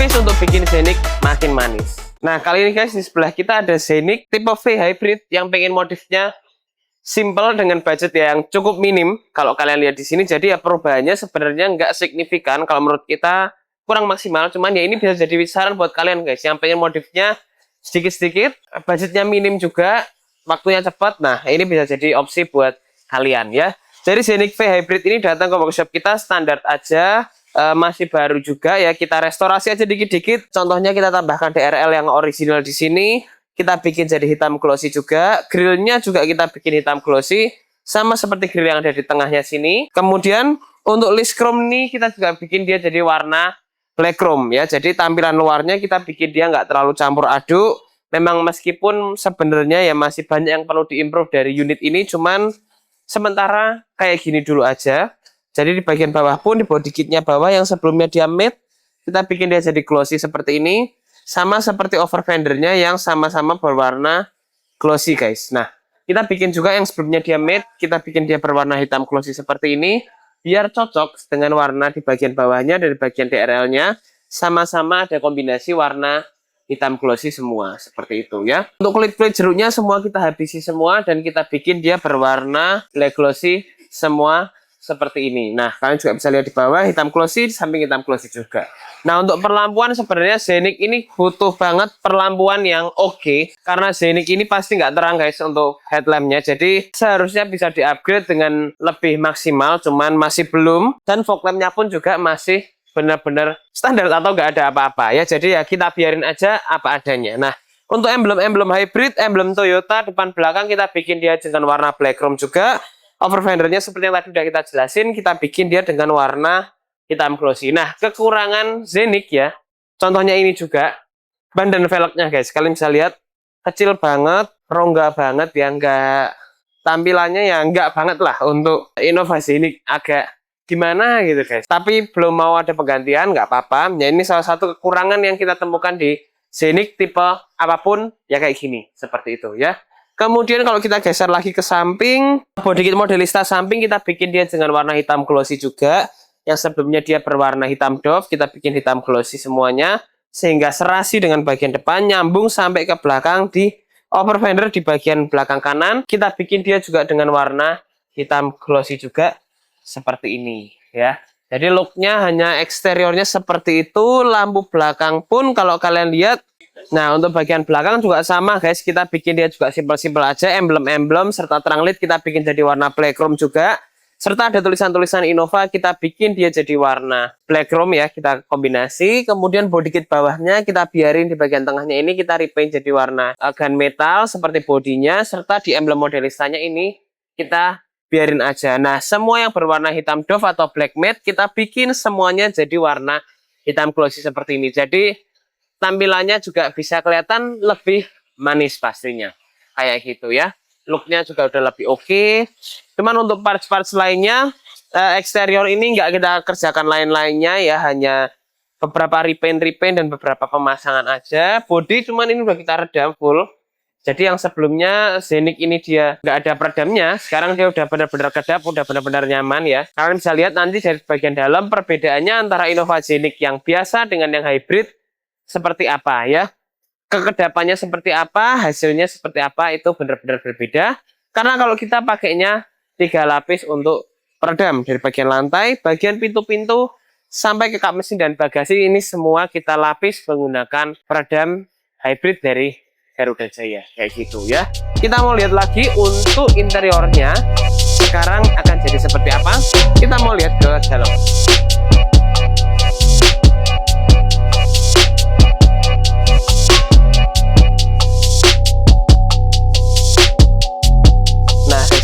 praktis untuk bikin Xenic makin manis. Nah, kali ini guys, di sebelah kita ada Xenic tipe V Hybrid yang pengen modifnya simple dengan budget yang cukup minim. Kalau kalian lihat di sini, jadi ya perubahannya sebenarnya nggak signifikan. Kalau menurut kita kurang maksimal, cuman ya ini bisa jadi saran buat kalian guys yang pengen modifnya sedikit-sedikit, budgetnya minim juga, waktunya cepat. Nah, ini bisa jadi opsi buat kalian ya. Jadi Xenic V Hybrid ini datang ke workshop kita standar aja. Masih baru juga ya, kita restorasi aja dikit-dikit. Contohnya kita tambahkan DRL yang original di sini, kita bikin jadi hitam glossy juga. Grillnya juga kita bikin hitam glossy, sama seperti grill yang ada di tengahnya sini. Kemudian untuk list chrome nih kita juga bikin dia jadi warna black chrome ya. Jadi tampilan luarnya kita bikin dia nggak terlalu campur aduk. Memang meskipun sebenarnya ya masih banyak yang perlu diimprove dari unit ini, cuman sementara kayak gini dulu aja. Jadi di bagian bawah pun, di body kitnya bawah yang sebelumnya dia matte, kita bikin dia jadi glossy seperti ini. Sama seperti over fendernya yang sama-sama berwarna glossy guys. Nah, kita bikin juga yang sebelumnya dia matte, kita bikin dia berwarna hitam glossy seperti ini. Biar cocok dengan warna di bagian bawahnya dari bagian DRL-nya. Sama-sama ada kombinasi warna hitam glossy semua. Seperti itu ya. Untuk kulit-kulit jeruknya semua kita habisi semua. Dan kita bikin dia berwarna black glossy semua. Seperti ini. Nah, kalian juga bisa lihat di bawah hitam glossy, di samping hitam glossy juga. Nah, untuk perlampuan sebenarnya Xenic ini butuh banget perlampuan yang oke. Karena Xenic ini pasti nggak terang guys untuk headlampnya. Jadi seharusnya bisa di-upgrade dengan lebih maksimal, cuman masih belum. Dan fog lampnya pun juga masih benar-benar standar atau nggak ada apa-apa ya. Jadi ya kita biarin aja apa adanya. Nah, untuk emblem-emblem hybrid, emblem Toyota depan belakang kita bikin dia dengan warna black chrome juga. Over fendernya seperti yang tadi sudah kita jelasin, kita bikin dia dengan warna hitam glossy. Nah, kekurangan Xenic ya, contohnya ini juga, ban dan velgnya guys, kalian bisa lihat, kecil banget, rongga banget ya, enggak, tampilannya ya enggak banget lah untuk inovasi ini, agak gimana gitu guys. Tapi belum mau ada penggantian, nggak apa-apa, ya ini salah satu kekurangan yang kita temukan di Xenic tipe apapun, ya kayak gini, seperti itu ya. Kemudian kalau kita geser lagi ke samping, body kit modelista samping kita bikin dia dengan warna hitam glossy juga. Yang sebelumnya dia berwarna hitam doff, kita bikin hitam glossy semuanya. Sehingga serasi dengan bagian depan, nyambung sampai ke belakang di over fender di bagian belakang kanan. Kita bikin dia juga dengan warna hitam glossy juga, seperti ini ya. Jadi looknya hanya eksteriornya seperti itu, lampu belakang pun kalau kalian lihat. Nah, untuk bagian belakang juga sama guys, kita bikin dia juga simpel-simpel aja, emblem-emblem serta terang led kita bikin jadi warna black chrome juga. Serta ada tulisan-tulisan Innova, kita bikin dia jadi warna black chrome ya, kita kombinasi. Kemudian body kit bawahnya kita biarin di bagian tengahnya ini kita repaint jadi warna gunmetal seperti bodinya, serta di emblem modelistanya ini kita biarin aja. Nah, semua yang berwarna hitam doff atau black matte kita bikin semuanya jadi warna hitam glossy seperti ini. Jadi tampilannya juga bisa kelihatan lebih manis pastinya. Kayak gitu ya. Looknya juga udah lebih oke. Cuman untuk parts-parts lainnya, eksterior ini nggak kita kerjakan lain-lainnya ya. Hanya beberapa repaint dan beberapa pemasangan aja. Body cuman ini udah kita redam full. Jadi yang sebelumnya Xenic ini dia nggak ada peredamnya. Sekarang dia udah benar-benar kedap, udah benar-benar nyaman ya. Kalian bisa lihat nanti dari bagian dalam perbedaannya antara Innova Xenic yang biasa dengan yang hybrid seperti apa ya, kekedapannya seperti apa, hasilnya seperti apa, itu benar-benar berbeda. Karena kalau kita pakainya 3 lapis untuk peredam dari bagian lantai, bagian pintu-pintu sampai ke kap mesin dan bagasi, ini semua kita lapis menggunakan peredam hybrid dari Garuda Jaya kayak gitu ya. Kita mau lihat lagi untuk interiornya sekarang akan jadi seperti apa. Kita mau lihat ke dalam.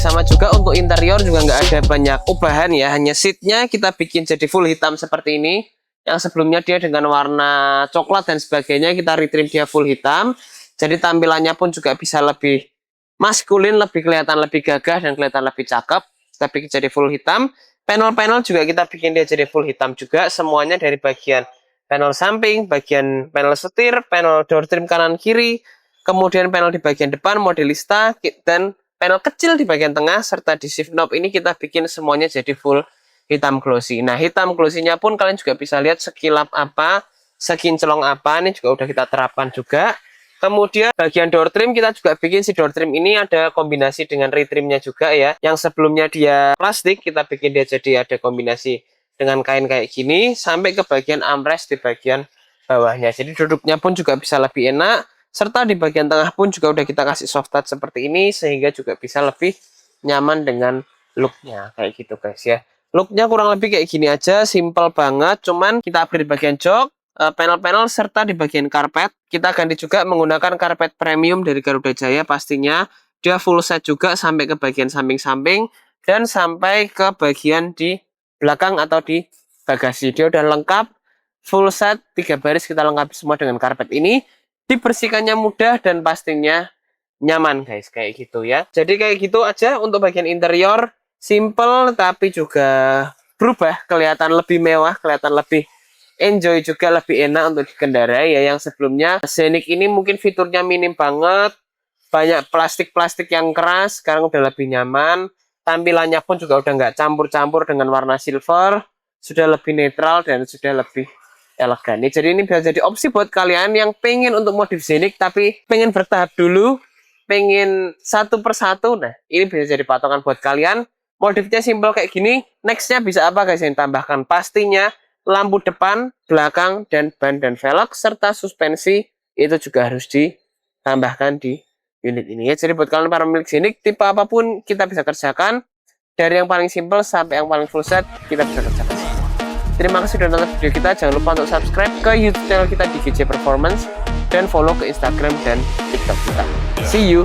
Sama juga untuk interior juga nggak ada banyak ubahan ya, hanya seatnya kita bikin jadi full hitam seperti ini. Yang sebelumnya dia dengan warna coklat dan sebagainya, kita retrim dia full hitam. Jadi tampilannya pun juga bisa lebih maskulin, lebih kelihatan lebih gagah dan kelihatan lebih cakep. Kita bikin jadi full hitam. Panel-panel juga kita bikin dia jadi full hitam juga, semuanya dari bagian panel samping, bagian panel setir, panel door trim kanan kiri, kemudian panel di bagian depan modelista, dan panel kecil di bagian tengah, serta di shift knob ini kita bikin semuanya jadi full hitam glossy. Nah, hitam glossy-nya pun kalian juga bisa lihat sekilap apa sekinclong apa, ini juga udah kita terapkan juga. Kemudian bagian door trim kita juga bikin si door trim ini ada kombinasi dengan retrimnya juga ya. Yang sebelumnya dia plastik, kita bikin dia jadi ada kombinasi dengan kain kayak gini sampai ke bagian armrest di bagian bawahnya. Jadi duduknya pun juga bisa lebih enak, serta di bagian tengah pun juga udah kita kasih soft touch seperti ini sehingga juga bisa lebih nyaman dengan looknya kayak gitu guys ya. Looknya kurang lebih kayak gini aja, simple banget. Cuman kita upgrade bagian jok, panel-panel serta di bagian karpet kita ganti juga menggunakan karpet premium dari Garuda Jaya. Pastinya dia full set juga sampai ke bagian samping-samping dan sampai ke bagian di belakang atau di bagasi. Dia udah lengkap full set 3 baris kita lengkapi semua dengan karpet ini. Dibersihkannya mudah dan pastinya nyaman guys kayak gitu ya. Jadi kayak gitu aja untuk bagian interior, simple tapi juga berubah, kelihatan lebih mewah, kelihatan lebih enjoy juga, lebih enak untuk dikendarai ya. Yang sebelumnya Scenic ini mungkin fiturnya minim banget, banyak plastik-plastik yang keras, sekarang udah lebih nyaman. Tampilannya pun juga udah nggak campur-campur dengan warna silver, sudah lebih netral dan sudah lebih elegan. Jadi ini bisa jadi opsi buat kalian yang pengen untuk modif Scenic tapi pengen bertahap dulu, pengen satu persatu. Nah ini bisa jadi patokan buat kalian. Modifnya simple kayak gini, nextnya bisa apa guys yang tambahkan? Pastinya lampu depan, belakang, dan ban dan velg, serta suspensi itu juga harus ditambahkan di unit ini ya. Jadi buat kalian para pemilik Scenic, tipe apapun kita bisa kerjakan, dari yang paling simple sampai yang paling full set kita bisa kerjakan. Terima kasih sudah nonton video kita. Jangan lupa untuk subscribe ke YouTube channel kita di GJ Performance dan follow ke Instagram dan TikTok kita. See you.